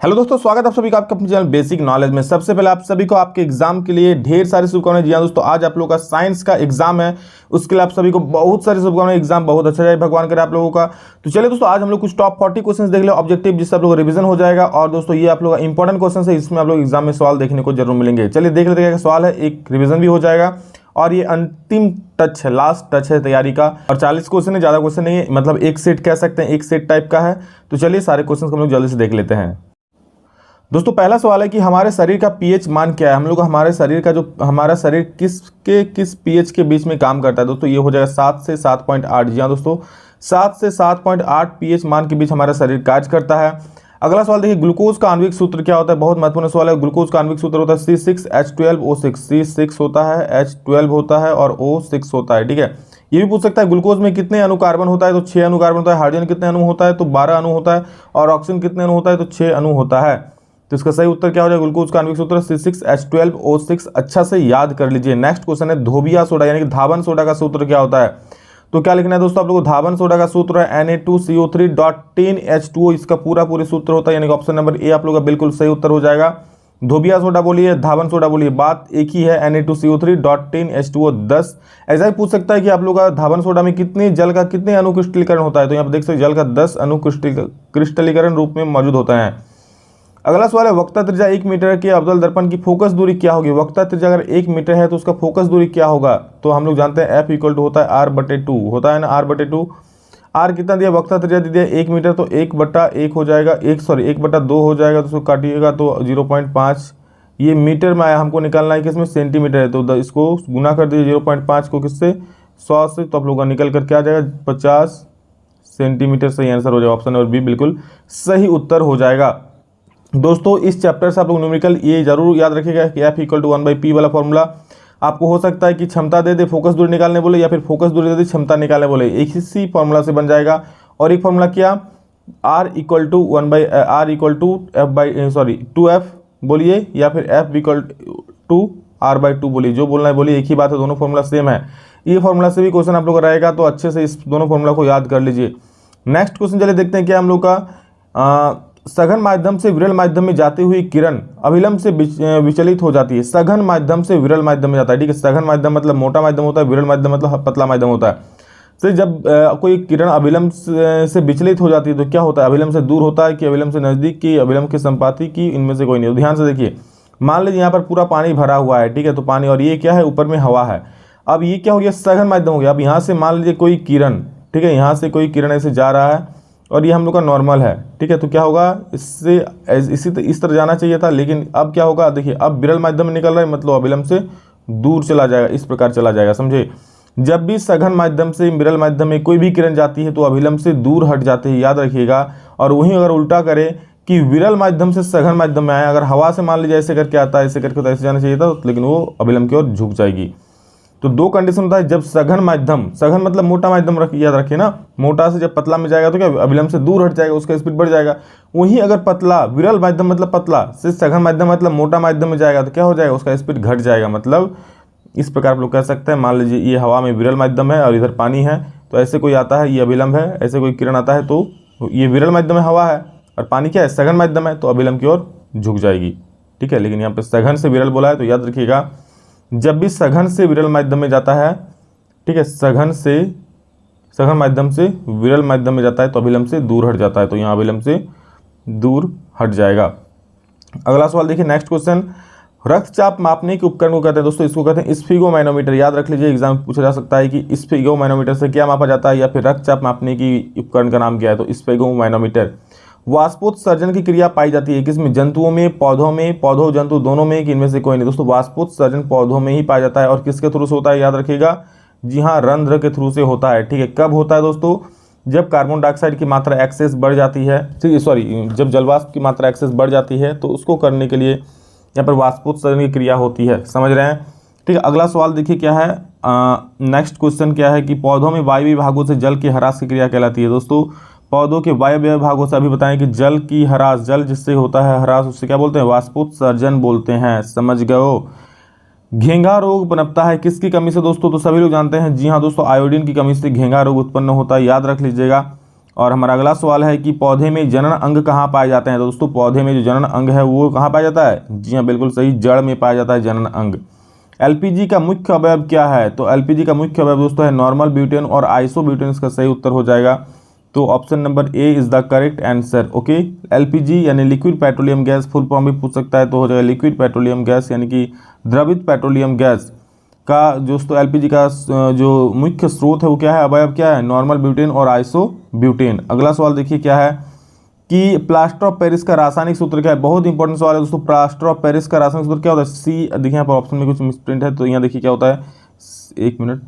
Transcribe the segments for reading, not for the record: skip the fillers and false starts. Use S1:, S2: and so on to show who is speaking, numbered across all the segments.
S1: Hello दोस्तों, स्वागत है आप सभी का आपके अपने चैनल बेसिक नॉलेज में। सबसे पहले आप सभी को आपके एग्जाम के लिए ढेर सारी शुभकामनाएं। जी हाँ दोस्तों, आज आप लोगों का साइंस का एग्जाम है, उसके लिए आप सभी को बहुत सारी शुभकामनाएं। एग्जाम बहुत अच्छा जाए, भगवान करे आप लोगों का। तो चलिए दोस्तों, आज हम लोग कुछ टॉप 40 क्वेश्चन देख ले ऑब्जेक्टिव, जिससे आप लोग रिवीजन हो जाएगा। और दोस्तों ये आप लोग का इंपॉर्टेंट क्वेश्चन है, इसमें आप लोग एग्जाम में सवाल देखने को जरूर मिलेंगे। चलिए देख लेते हैं क्या सवाल है, एक रिविजन भी हो जाएगा और ये अंतिम टच है, लास्ट टच है तैयारी का। और 40 क्वेश्चन है, ज़्यादा क्वेश्चन नहीं है, मतलब एक सेट कह सकते हैं, एक सेट टाइप का है। तो चलिए सारे क्वेश्चन हम लोग जल्दी से देख लेते हैं। दोस्तों पहला सवाल है कि हमारे शरीर का पीएच मान क्या है। हम लोग हमारे शरीर का हमारा शरीर किस पीएच के बीच में काम करता है। दोस्तों ये हो जाएगा 7 से 7.8। जी हाँ दोस्तों, 7 से 7.8 पीएच मान के बीच हमारा शरीर कार्य करता है। अगला सवाल देखिए, ग्लूकोज का आणविक सूत्र क्या होता है। बहुत महत्वपूर्ण सवाल है। ग्लूकोज का आणविक सूत्र होता है C6H12O6। C6 होता है, H12 होता है और O6 होता है। ठीक है, ये भी पूछ सकता है ग्लूकोज में कितने अणु कार्बन होता है, तो 6 अणु कार्बन होता है। हाइड्रोजन कितने अणु होता है, तो 12 अणु होता है। और ऑक्सीजन कितने अणु होता है, तो 6 अणु होता है। तो इसका सही उत्तर क्या हो जाएगा, ग्लूकोज का आणविक सूत्र C6H12O6। अच्छा से याद कर लीजिए। नेक्स्ट क्वेश्चन है धोबिया सोडा यानी कि धावन सोडा का सूत्र क्या होता है। तो क्या लिखना है दोस्तों आप लोगों को, धावन सोडा का सूत्र है Na2CO3.10H2O। इसका पूरी सूत्र होता है, यानी कि ऑप्शन नंबर ए आप लोगों का बिल्कुल सही उत्तर हो जाएगा। धोबिया सोडा बोलिए, धावन सोडा बोलिए, बात एक ही है। Na2CO3.10H2O 10। ऐसा ही पूछ सकता है कि आप लोग का धावन सोडा में कितने जल का कितने अणु क्रिस्टलीकरण होता है। तो यहाँ पर देख सकते जल का 10 अणु क्रिस्टलीकरण रूप में मौजूद होता है। अगला सवाल है, वक्ता त्रिज्या 1 मीटर के अवतल दर्पण की फोकस दूरी क्या होगी। वक्ता त्रिज्या अगर 1 मीटर है तो उसका फोकस दूरी क्या होगा। तो हम लोग जानते हैं F इक्वल टू होता है R/2 होता है ना, R/2। R कितना दिया, वक्ता त्रिज्या दिया 1 मीटर, तो 1/1 हो जाएगा, 1/2 हो जाएगा। तो उसको काटिएगा तो 0.5। ये मीटर में आया, हमको निकालना है किसमें, सेंटीमीटर है। तो इसको गुना कर दीजिए 0.5 को किससे, 100 से। तो आप लोग का निकल कर क्या आ जाएगा, 50 सेंटीमीटर। सही आंसर हो जाएगा, ऑप्शन नंबर बी बिल्कुल सही उत्तर हो जाएगा। दोस्तों इस चैप्टर से आप लोग न्यूमेरिकल ये जरूर याद रखिएगा कि F इक्वल टू 1/P वाला फॉर्मूला आपको हो सकता है कि क्षमता दे दे फोकस दूरी निकालने बोले, या फिर फोकस दूरी दे दे क्षमता निकालने बोले, एक ही फॉर्मूला से बन जाएगा। और एक फॉर्मूला क्या, R इक्वल टू 2F बोलिए, या फिर F इक्वल टू R/2 बोलिए। जो बोलना है बोलिए, एक ही बात है, दोनों फॉर्मूला सेम है। ये फॉर्मूला से भी क्वेश्चन आप लोग का रहेगा, तो अच्छे से इस दोनों फॉर्मूला को याद कर लीजिए। नेक्स्ट क्वेश्चन चलिए देखते हैं क्या हम लोग का, सघन माध्यम से विरल माध्यम में जाती हुई किरण अभिलंब से विचलित हो जाती है। सघन माध्यम से विरल माध्यम में जाता है। ठीक है, सघन माध्यम मतलब मोटा माध्यम होता है, विरल माध्यम मतलब पतला माध्यम होता है। तो जब कोई किरण अभिलंब से विचलित हो जाती है तो क्या होता है, अभिलंब से दूर होता है कि अभिलंब से नजदीक की, अभिलंब के संपाती की, इनमें से कोई नहीं। तो ध्यान से देखिए, मान लीजिए यहाँ पर पूरा पानी भरा हुआ है। ठीक है, तो पानी, और ये क्या है, ऊपर में हवा है। अब ये क्या हो गया, सघन माध्यम हो गया। अब यहाँ से मान लीजिए कोई किरण, ठीक है, यहाँ से कोई किरण ऐसे जा रहा है और ये हम लोग का नॉर्मल है। ठीक है, तो क्या होगा, इससे इस तरह जाना चाहिए था, लेकिन अब क्या होगा, देखिए अब विरल माध्यम में निकल रहा है, मतलब अभिलंब से दूर चला जाएगा, इस प्रकार चला जाएगा। समझे, जब भी सघन माध्यम से विरल माध्यम में कोई भी किरण जाती है तो अभिलंब से दूर हट जाते हैं, याद रखिएगा। और वहीं अगर उल्टा करें कि विरल माध्यम से सघन माध्यम में आए, अगर हवा से मान लीजिए ऐसे करके आता है, ऐसे करके तो ऐसे जाना चाहिए था, लेकिन वो अभिलंब की ओर झुक जाएगी। तो दो कंडीशन होता है, जब सघन माध्यम, सघन मतलब मोटा माध्यम याद रखिए ना, मोटा से जब पतला में जाएगा तो क्या अभिलंब से दूर हट जाएगा, उसका स्पीड बढ़ जाएगा। वहीं अगर पतला, विरल माध्यम मतलब पतला से सघन माध्यम मतलब मोटा माध्यम में जाएगा तो क्या हो जाएगा, उसका स्पीड घट जाएगा। मतलब इस प्रकार आप लोग कह सकते हैं, मान लीजिए ये हवा में विरल माध्यम है और इधर पानी है, तो ऐसे कोई आता है, ये अभिलंब है, ऐसे कोई किरण आता है तो ये विरल माध्यम में हवा है और पानी क्या है, सघन माध्यम है, तो अभिलंब की ओर झुक जाएगी। ठीक है, लेकिन यहाँ पे सघन से विरल बोला है, तो याद रखिएगा जब भी सघन से विरल माध्यम में जाता है, ठीक है, सघन माध्यम से विरल माध्यम में जाता है तो अभिलंब से दूर हट जाता है, तो यहाँ अभिलंब से दूर हट जाएगा। अगला सवाल देखिए, नेक्स्ट क्वेश्चन, रक्तचाप मापने के उपकरण को कहते हैं। दोस्तों इसको कहते हैं स्फिगोमैनोमीटर। याद रख लीजिए, एग्जाम में पूछा जा सकता है कि स्फिगोमैनोमीटर से क्या मापा जाता है, या फिर रक्तचाप मापने की उपकरण का नाम क्या है। तो स्फिगोमैनोमीटर। वाष्पोत्सर्जन की क्रिया पाई जाती है किसमें, जंतुओं में, पौधों में, पौधों जंतु दोनों में, कि इनमें से कोई नहीं। दोस्तों वाष्पोत्सर्जन पौधों में ही पाया जाता है, और किसके थ्रू से होता है, याद रखिएगा, जी हाँ, रंध्र के थ्रू से होता है। ठीक है, कब होता है दोस्तों, जब कार्बन डाइऑक्साइड की मात्रा एक्सेस बढ़ जाती है, ठीक है, सॉरी, जब जलवाष्प की मात्रा एक्सेस बढ़ जाती है तो उसको करने के लिए यहाँ पर वाष्पोत्सर्जन की क्रिया होती है। समझ रहे हैं। ठीक है, अगला सवाल देखिए क्या है, नेक्स्ट क्वेश्चन क्या है कि पौधों में वायवीय भागों से जल की ह्रास की क्रिया कहलाती है। दोस्तों पौधों के वायवीय भागों से अभी बताएं कि जल की ह्रास, जल जिससे होता है ह्रास, उससे क्या बोलते हैं, वाष्पोत्सर्जन बोलते हैं। समझ गए। घेंघा रोग पनपता है किसकी कमी से। दोस्तों तो सभी लोग जानते हैं, जी हाँ दोस्तों, आयोडीन की कमी से घेंघा रोग उत्पन्न होता है, याद रख लीजिएगा। और हमारा अगला सवाल है कि पौधे में जनन अंग कहाँ पाए जाते हैं। तो दोस्तों पौधे में जो जनन अंग है वो कहाँ पाया जाता है? जी हाँ, बिल्कुल सही, जड़ में पाया जाता है जनन अंग। एलपीजी का मुख्य अवयव क्या है? तो एलपीजी का मुख्य अवयव दोस्तों है नॉर्मल ब्यूटेन और आइसोब्यूटेन, इसका सही उत्तर हो जाएगा। तो option number A is the correct answer. Okay, LPG यानी liquid petroleum gas, full form भी पूछ सकता है तो हो जाएगा लिक्विड पेट्रोलियम गैस, यानी कि द्रवित पेट्रोलियम गैस का दोस्तों एलपीजी का जो मुख्य स्रोत है वो क्या है, अवयव क्या है? नॉर्मल ब्यूटेन और आइसोब्यूटेन। अगला सवाल देखिए क्या है कि प्लास्टर ऑफ पेरिस का रासायनिक सूत्र क्या है? बहुत इंपॉर्टेंट सवाल है दोस्तों। प्लास्टर ऑफ पेरिस का रासायनिक सूत्र क्या होता है? सी, देखिए यहाँ पर ऑप्शन में कुछ मिसप्रिंट है तो यहाँ देखिए क्या होता है, एक मिनट,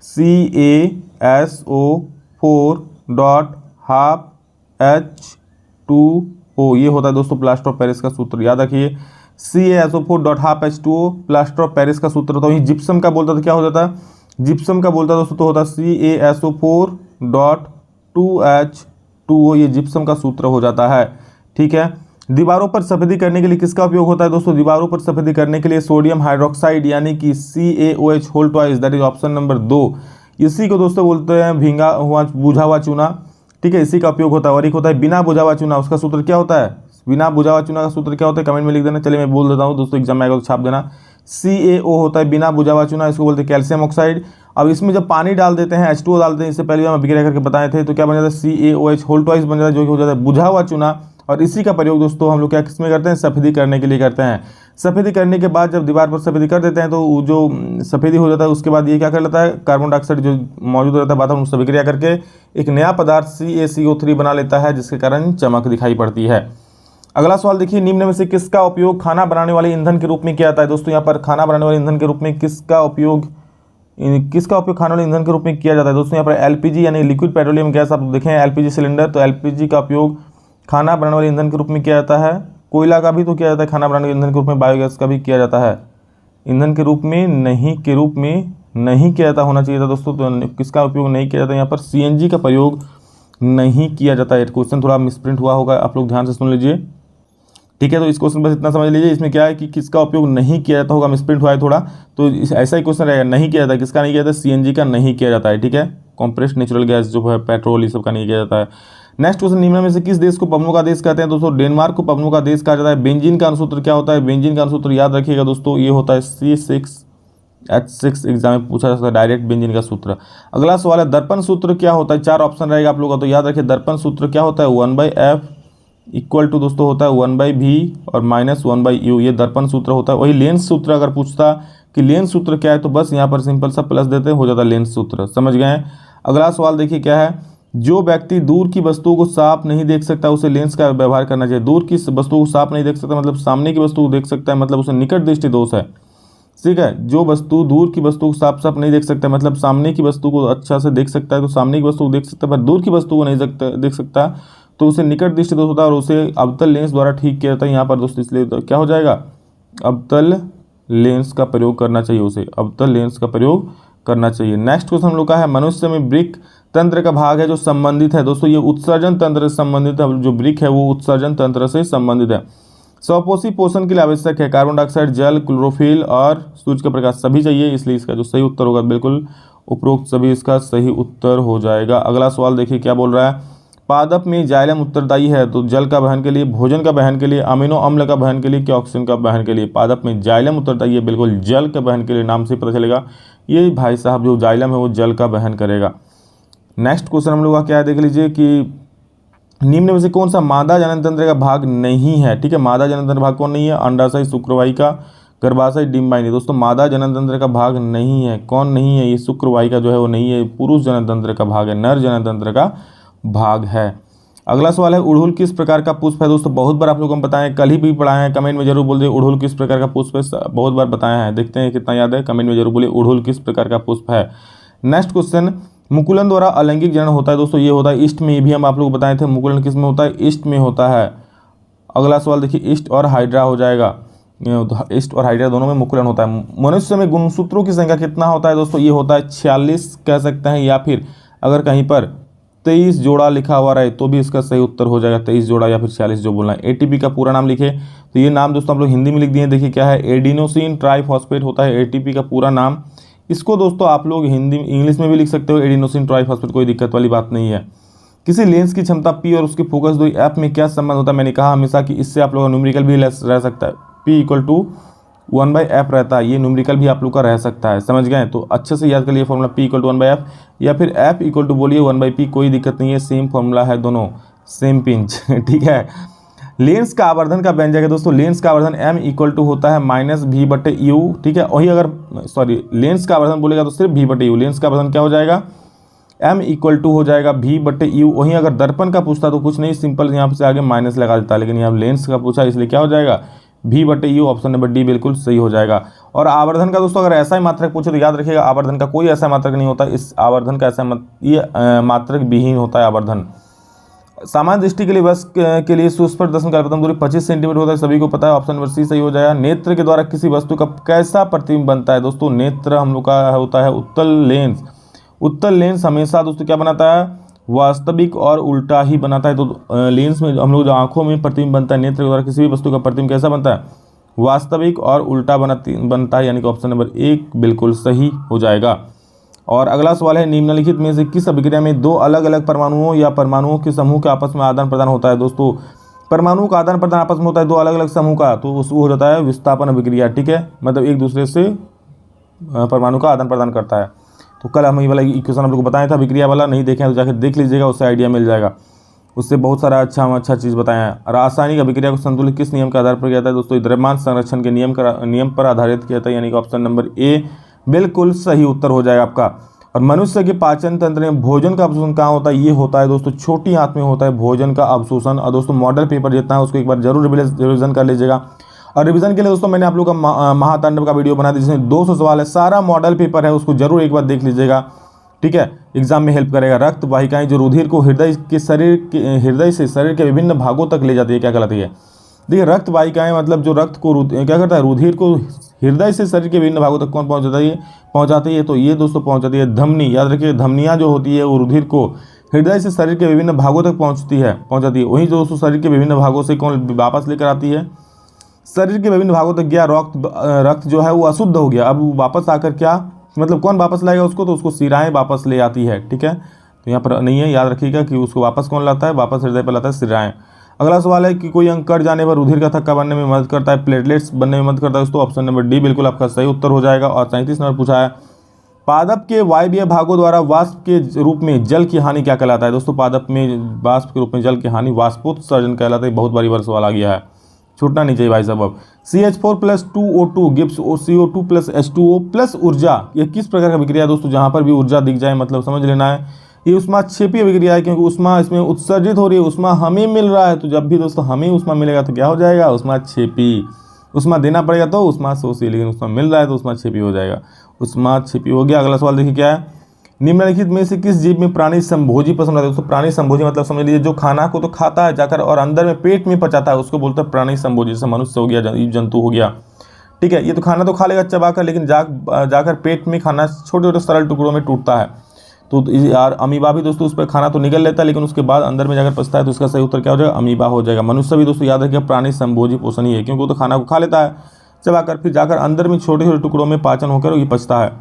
S1: CaSO4.12H2O, ये होता है दोस्तों प्लास्टर ऑफ पेरिस का सूत्र, याद रखिए। CaSO4.12H2O प्लास्टर ऑफ पेरिस का सूत्र होता है। जिप्सम का बोलता तो क्या हो जाता है? जिप्सम का बोलता दोस्तों तो होता है CaSO4.2H2O, ये जिप्सम का सूत्र हो जाता है। ठीक है, दीवारों पर सफेदी करने के लिए किसका उपयोग होता है दोस्तों? दीवारों पर सफेदी करने के लिए सोडियम हाइड्रोक्साइड यानी कि CaOH whole twice, that is option number 2। इसी को दोस्तों बोलते हैं भींगा हुआ बुझा हुआ चूना। ठीक है, इसी का उपयोग होता है। और एक होता है बिना बुझा हुआ चूना, उसका सूत्र क्या होता है? बिना बुझा हुआ चूना का सूत्र क्या होता है? कमेंट में लिख देना। चलिए मैं बोल देता हूँ दोस्तों, एग्जाम में आएगा तो छाप देना। CaO होता है बिना बुझा हुआ चूना, इसको बोलते हैं कैल्शियम ऑक्साइड। अब इसमें जब पानी डाल देते हैं, H2O डालते हैं, इससे पहले हम बिक्रिया करके बताए थे, तो क्या बन जाता है? CaOH होल ट्वाइस बन जाता है, जो कि हो जाता है बुझा हुआ चूना। और इसी का प्रयोग दोस्तों हम लोग क्या किसमें करते हैं? सफेदी करने के लिए करते हैं। सफेदी करने के बाद जब दीवार पर सफेदी कर देते हैं तो जो सफेदी हो जाता है उसके बाद ये क्या कर लेता है? कार्बन डाइऑक्साइड जो मौजूद रहता है वातावरण, उससे विक्रिया करके एक नया पदार्थ CaCO3 बना लेता है, जिसके कारण चमक दिखाई पड़ती है। अगला सवाल देखिए, निम्न में से किसका उपयोग खाना बनाने वाले ईंधन के रूप में किया जाता है? दोस्तों यहाँ पर खाना बनाने वाले ईंधन के रूप में किसका उपयोग खाने वाले ईंधन के रूप में किया जाता है? दोस्तों यहाँ पर एलपीजी यानी लिक्विड पेट्रोलियम गैस, आप देखें एलपीजी सिलेंडर, तो एलपीजी का उपयोग खाना बनाने वाले ईंधन के रूप में किया जाता है। कोयला का भी तो किया जाता है खाना बनाने के ईंधन के रूप में, बायोगैस का भी किया जाता है ईंधन के रूप में, नहीं किया जाता होना चाहिए था दोस्तों। तो किसका उपयोग नहीं किया जाता? यहाँ पर CNG का प्रयोग नहीं किया जाता है। क्वेश्चन थोड़ा मिसप्रिंट हुआ होगा, आप लोग ध्यान से सुन लीजिए। ठीक है, तो इस क्वेश्चन बस इतना समझ लीजिए, इसमें क्या है कि किसका उपयोग नहीं किया जाता होगा, मिसप्रिंट हुआ है थोड़ा, तो ऐसा ही क्वेश्चन रहेगा, नहीं किया जाता। किसका नहीं किया जाता? CNG का नहीं किया जाता है। ठीक है, कॉम्प्रेस्ड नेचुरल गैस जो है, पेट्रोल, ये सब का नहीं किया जाता है। नेक्स्ट क्वेश्चन, निम्न में से किस देश को पवनों का देश कहते हैं? दोस्तों डेनमार्क को पवनों का देश कहा जाता है। बेंजीन का अनुसूत्र क्या होता है? बेंजीन का अनुसूत्र याद रखिएगा दोस्तों, ये होता है C6H6, एग्जाम में पूछा जा सकता है डायरेक्ट बेंजीन का सूत्र। अगला सवाल है, दर्पण सूत्र क्या होता है? 4 ऑप्शन रहेगा आप लोगों का, तो याद रखिए दर्पण सूत्र क्या होता है? 1/F इक्वल टू दोस्तों होता है 1/V और -1/U, ये दर्पण सूत्र होता है। वही लेंस सूत्र अगर पूछता कि लेंस सूत्र क्या है, तो बस यहाँ पर सिंपल सा प्लस देते हो जाता है लेंस सूत्र। समझ गए? अगला सवाल देखिए क्या है, जो व्यक्ति दूर की वस्तुओं को साफ नहीं देख सकता उसे लेंस का व्यवहार करना चाहिए। दूर की वस्तुओं को साफ नहीं देख सकता मतलब सामने की वस्तु को देख सकता है, मतलब उसे निकट दृष्टि दोष है। ठीक है, जो वस्तु दूर की वस्तु को साफ नहीं देख सकता मतलब सामने की वस्तु को अच्छा से देख सकता है, तो सामने की वस्तु को देख सकता है, पर दूर की वस्तु को नहीं देख सकता, तो उसे निकट दृष्टि दोष होता है और उसे अवतल लेंस द्वारा ठीक किया जाता है। यहाँ पर दोस्तों इसलिए तो क्या हो जाएगा? अवतल लेंस का प्रयोग करना चाहिए, उसे अवतल लेंस का प्रयोग करना चाहिए। नेक्स्ट क्वेश्चन हम लोग का है, मनुष्य में वृक्क तंत्र का भाग है जो संबंधित है। दोस्तों ये उत्सर्जन तंत्र से संबंधित है, जो वृक्क है वो उत्सर्जन तंत्र से संबंधित है। स्वपोषी पोषण के लिए आवश्यक है कार्बन डाइऑक्साइड, जल, क्लोरोफिल और सूर्य का प्रकाश, सभी चाहिए, इसलिए इसका जो सही उत्तर होगा बिल्कुल उपरोक्त सभी इसका सही उत्तर हो जाएगा। अगला सवाल देखिए क्या बोल रहा है, पादप में जाइलम उत्तरदायी है, तो जल का वहन के लिए, भोजन का वहन के लिए, अमीनो अम्ल का वहन के लिए, क्या ऑक्सीजन का वहन के लिए? पादप में जाइलम उत्तरदायी है, बिल्कुल जल के वहन के लिए, नाम से पता चलेगा ये भाई साहब जो जाइलम है वो जल का वहन करेगा। नेक्स्ट क्वेश्चन हम लोग का क्या है देख लीजिए कि निम्न में से कौन सा मादा जनन तंत्र का भाग नहीं है? ठीक है, मादा जनन तंत्र भाग कौन नहीं है? अंडाशय, शुक्रवाहिका, गर्भाशय, डिम्बाइनी। दोस्तों मादा जनन तंत्र का भाग नहीं है, कौन नहीं है? ये शुक्रवाहिका जो है वो नहीं है, पुरुष जनन तंत्र का भाग है, नर जनन तंत्र का भाग है। अगला सवाल है, उड़हुल किस प्रकार का पुष्प है? दोस्तों बहुत बार आप लोगों को बताएं, कल ही भी पढ़ाए हैं, कमेंट में जरूर बोल दे उड़हुल किस प्रकार का पुष्प है, बहुत बार बताया है, देखते हैं कितना याद है, कमेंट में जरूर बोलिए उड़हुल किस प्रकार का पुष्प है। नेक्स्ट क्वेश्चन, मुकुलन द्वारा अलैंगिक जनन होता है। दोस्तों ये होता है ईस्ट में, ये भी हम आप लोग बताए थे, मुकुलन किस में होता है? ईस्ट में होता है। अगला सवाल देखिए, ईस्ट और हाइड्रा हो जाएगा, ईस्ट और हाइड्रा दोनों में मुकुलन होता है। मनुष्य में गुणसूत्रों की संख्या कितना होता है? दोस्तों ये होता है 46 कह सकते हैं, या फिर अगर कहीं पर 23 जोड़ा लिखा हुआ रहे तो भी इसका सही उत्तर हो जाएगा, 23 जोड़ा या फिर 46 जो बोलना है। एटीपी का पूरा नाम लिखे, तो ये नाम दोस्तों आप लोग हिंदी में लिख दिए, देखिए क्या है, एडिनोसिन ट्राइफॉस्फेट होता है एटीपी का पूरा नाम। इसको दोस्तों आप लोग हिंदी इंग्लिश में भी लिख सकते हो, एडिनोसिन ट्राइफॉस्फेट, कोई दिक्कत वाली बात नहीं है। किसी लेंस की क्षमता P और उसकी फोकस दूरी F में क्या संबंध होता है? मैंने कहा हमेशा कि इससे आप लोगों का न्यूमेरिकल भी रह सकता है, P = 1/f रहता है, ये न्यूमेरिकल भी आप लोग का रह सकता है, समझ गए? तो अच्छे से याद कर लिए फॉर्मूला P = 1/f या फिर F = बोलिए 1/p, कोई दिक्कत नहीं है, सेम फॉर्मूला है दोनों, सेम पिंच ठीक है। लेंस का आवर्धन का व्यंजक है दोस्तों, लेंस का आवर्धन m = होता है -v/u, ठीक है। वही अगर लेंस का आवर्धन बोलेगा तो सिर्फ v/u, लेंस का आवर्धन क्या हो जाएगा? m = हो जाएगा v/u। वहीं अगर दर्पण का पूछता तो कुछ नहीं, सिंपल यहाँ से आगे माइनस लगा देता, लेकिन यहाँ लेंस का पूछा इसलिए क्या हो जाएगा? v/u, ऑप्शन नंबर डी बिल्कुल सही हो जाएगा। और आवर्धन का दोस्तों अगर ऐसा ही मात्रक पूछे तो याद रखिएगा, आवर्धन का कोई ऐसा मात्रक नहीं होता, इस आवर्धन का ऐसा मात्रक विहीन होता है आवर्धन। सामान्य दृष्टि के लिए वस्तु के लिए सुस्पष्ट दर्शन का प्रथम दूरी 25 सेंटीमीटर होता है, सभी को पता है, ऑप्शन नंबर सी सही हो जाएगा। नेत्र के द्वारा किसी वस्तु का कैसा प्रतिबिंब बनता है? दोस्तों नेत्र हम लोग का होता है उत्तल लेंस। उत्तल लेंस हमेशा दोस्तों क्या बनाता है? वास्तविक और उल्टा ही बनाता है। तो लेंस में हम लोग जो आंखों में प्रतिबिंब बनता है, नेत्र के द्वारा किसी भी वस्तु का प्रतिबिंब कैसा बनता है? वास्तविक और उल्टा बनता है, यानी कि ऑप्शन नंबर 1 बिल्कुल सही हो जाएगा। और अगला सवाल है, निम्नलिखित में से किस अभिक्रिया में दो अलग अलग परमाणुओं या परमाणुओं के समूह के आपस में आदान प्रदान होता है? दोस्तों परमाणु का आदान प्रदान आपस में होता है दो अलग अलग समूह का, तो वो हो जाता है विस्थापन अभिक्रिया, ठीक है। मतलब एक दूसरे से परमाणु का आदान प्रदान करता है। तो कल हम ये वाला इक्वेशन आप लोग को बताया था अभिक्रिया वाला, नहीं देखें तो जाकर देख लीजिएगा, उससे आइडिया मिल जाएगा, उससे बहुत सारा अच्छा चीज़ बताया है। रासायनिक अभिक्रिया को संतुलित किस नियम के आधार पर किया जाता है? दोस्तों द्रव्यमान संरक्षण के नियम पर आधारित किया था, यानी कि ऑप्शन नंबर ए बिल्कुल सही उत्तर हो जाएगा आपका। और मनुष्य के पाचन तंत्र में भोजन का अवशोषण कहाँ होता है? ये होता है दोस्तों छोटी आंत में होता है भोजन का अवशोषण। और दोस्तों मॉडल पेपर जितना है उसको एक बार जरूर रिविजन कर लीजिएगा। और रिवीजन के लिए दोस्तों मैंने आप लोग का महातांडव का वीडियो बना दिया, जिसमें 200 सवाल है, सारा मॉडल पेपर है, उसको जरूर एक बार देख लीजिएगा, ठीक है, एग्जाम में हेल्प करेगा। रक्त वाहिकाएं जो रुधिर को हृदय से शरीर के विभिन्न भागों तक ले जाती है, क्या कहलाती है? देखिए रक्त वाहिकाएं मतलब जो रक्त को क्या करता है? रुधिर को हृदय से शरीर के विभिन्न भागों तक कौन पहुंचाती है? तो ये दोस्तों पहुंचाती है धमनी। याद रखिए धमनियाँ जो होती है वो रुधिर को हृदय से शरीर के विभिन्न भागों तक पहुंचाती है। वहीं जो दोस्तों शरीर के विभिन्न भागों से कौन वापस लेकर आती है? शरीर के विभिन्न भागों तक गया रक्त जो है वो अशुद्ध हो गया, अब वापस आकर क्या मतलब कौन वापस लाएगा उसको? तो उसको शिराएं वापस ले आती है, ठीक है। तो यहाँ पर नहीं है, याद रखिएगा कि उसको वापस कौन लाता है? वापस हृदय पर लाता है शिराएं। अगला सवाल है कि कोई अंग कट जाने पर रुधिर का थक्का बनने में मदद करता है, प्लेटलेट्स बनने में मदद करता है। दोस्तों ऑप्शन नंबर डी बिल्कुल आपका सही उत्तर हो जाएगा। और 37 नंबर पूछा है, पादप के वायवीय भागों द्वारा वाष्प के रूप में जल की हानि क्या कहलाता है? दोस्तों पादप में वाष्प के रूप में जल की हानि वाष्पोत्सर्जन कहलाता है। बहुत बार सवाल आ गया है, छूटना नहीं चाहिए भाई साहब। अब CH4+2O2 गिव्स CO2+H2O+ ऊर्जा, ये किस प्रकार का अभिक्रिया है? दोस्तों जहाँ पर भी ऊर्जा दिख जाए मतलब समझ लेना है ये उष्माक्षेपी अभिक्रिया है, क्योंकि उष्मा इसमें उत्सर्जित हो रही है, उष्मा हमें मिल रहा है। तो जब भी दोस्तों हमें उष्मा मिलेगा तो क्या हो जाएगा? उष्माक्षेपी। उष्मा देना पड़ेगा तो उष्माशोषी, लेकिन उष्मा मिल रहा है तो उष्माक्षेपी हो जाएगा, उष्माक्षेपी हो गया। अगला सवाल देखिए क्या है, निम्नलिखित में से किस जीव में प्राणी संभोजी पसंद आता है? दोस्तों प्राणी संभोजी मतलब समझ लीजिए जो खाना को तो खाता है जाकर और अंदर में पेट में पचाता है, उसको बोलते हैं प्राणी संभोजी। जैसे मनुष्य हो गया, जीव जंतु हो गया, ठीक है। ये तो खाना तो खा लेगा चबाकर, लेकिन जाकर पेट में खाना छोटे छोटे सरल टुकड़ों में टूटता है। तो यार अमीबा भी दोस्तों उस पर खाना तो निकल लेता है, लेकिन उसके बाद अंदर में जाकर पचता है, तो इसका सही उत्तर क्या हो जाएगा? अमीबा हो जाएगा। मनुष्य भी दोस्तों याद रखिए प्राणी संभोजी पोषण ही है, क्योंकि वो तो खाना को खा लेता है चबाकर, फिर जाकर अंदर में छोटे छोटे टुकड़ों में पाचन होकर ये पचता है।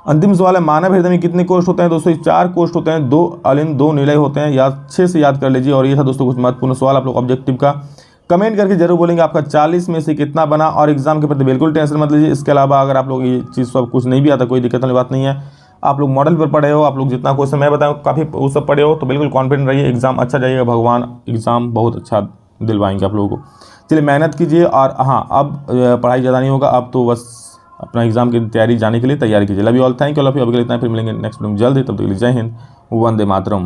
S1: अंतिम सवाल है, मानव हृदय में कितने कोष्ठ होते हैं? दोस्तों 4 कोष्ठ होते हैं, 2 अलिंद 2 निलय होते हैं, याद अच्छे से याद कर लीजिए। और ये था दोस्तों कुछ महत्वपूर्ण सवाल आप लोग ऑब्जेक्टिव का। कमेंट करके जरूर बोलेंगे आपका 40 में से कितना बना। और एग्जाम के प्रति बिल्कुल टेंशन मत लीजिए। इसके अलावा अगर आप लोग ये चीज़ सब कुछ नहीं भी आता, कोई दिक्कत वाली बात नहीं है, आप लोग मॉडल पर पढ़े हो, आप लोग जितना क्वेश्चन मैं बताऊँ काफ़ी वो सब पढ़े हो, तो बिल्कुल कॉन्फिडेंट रहिए, एग्जाम अच्छा जाएगा, भगवान एग्जाम बहुत अच्छा दिलवाएंगे आप लोगों को। चलिए मेहनत कीजिए। और हाँ अब पढ़ाई ज़्यादा नहीं होगा, अब तो बस अपना एग्जाम की तैयारी जाने के लिए तैयारी कीजिए। Love you all, thank you, love you. अभी के लिए इतना, फिर मिलेंगे नेक्स्ट वीडियो में जल्द ही, तब तक के लिए जय हिंद, वंदे मातरम।